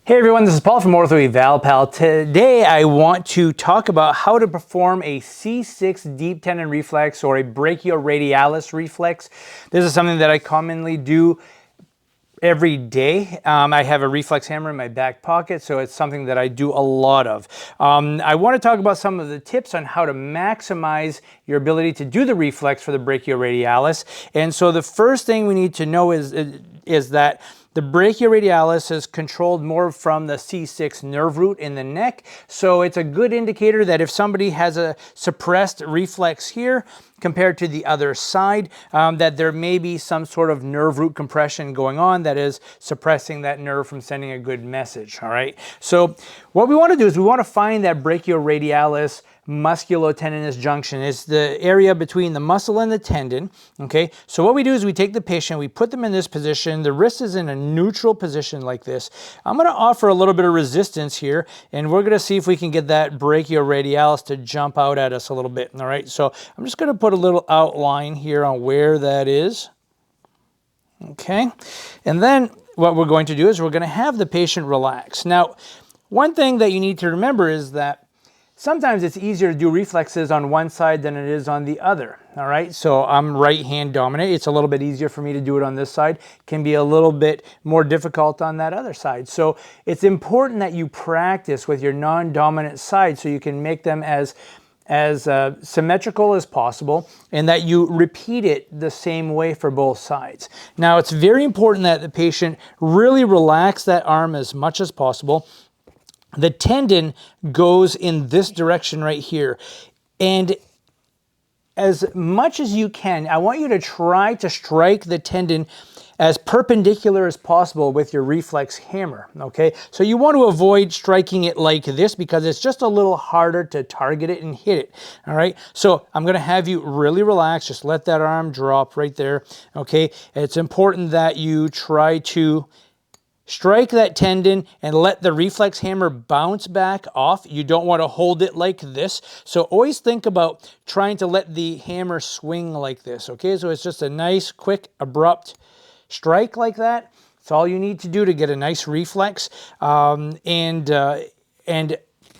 Hey everyone, this is Paul from Ortho Eval Pal. Today I want to talk about how to perform a C6 deep tendon reflex or a brachioradialis reflex. This is something that I commonly do every day. I have a reflex hammer in my back pocket, so it's something that I do a lot of. I want to talk about some of the tips on how to maximize your ability to do the reflex for the brachioradialis. And so the first thing we need to know is that the brachioradialis is controlled more from the C6 nerve root in the neck, so it's a good indicator that if somebody has a suppressed reflex here compared to the other side, that there may be some sort of nerve root compression going on that is suppressing that nerve from sending a good message, all right? So what we want to do is we want to find that brachioradialis musculotendinous junction. It's the area between the muscle and the tendon, okay? So what we do is we take the patient, we put them in this position, the wrist is in a neutral position like this. I'm going to offer a little bit of resistance here, and we're going to see if we can get that brachioradialis to jump out at us a little bit, all right? So I'm just going to put a little outline here on where that is, okay? And then what we're going to do is we're going to have the patient relax. Now, one thing that you need to remember is that sometimes it's easier to do reflexes on one side than it is on the other, all right? So I'm right hand dominant. It's a little bit easier for me to do it on this side. It can be a little bit more difficult on that other side. So it's important that you practice with your non-dominant side so you can make them as symmetrical as possible, and that you repeat it the same way for both sides. Now, it's very important that the patient really relax that arm as much as possible. The tendon goes in this direction right here. And as much as you can, I want you to try to strike the tendon as perpendicular as possible with your reflex hammer, okay? So you want to avoid striking it like this because it's just a little harder to target it and hit it, all right? So I'm gonna have you really relax, just let that arm drop right there, okay? It's important that you try to strike that tendon and let the reflex hammer bounce back off. You don't want to hold it like this. So always think about trying to let the hammer swing like this, okay? So it's just a nice, quick, abrupt strike like that. It's all you need to do to get a nice reflex. And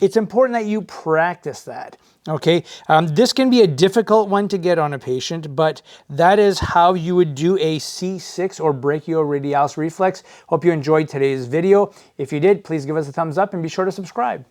it's important that you practice that. Okay, this can be a difficult one to get on a patient, but that is how you would do a C6 or brachioradialis reflex. Hope you enjoyed today's video. If you did, please give us a thumbs up and be sure to subscribe.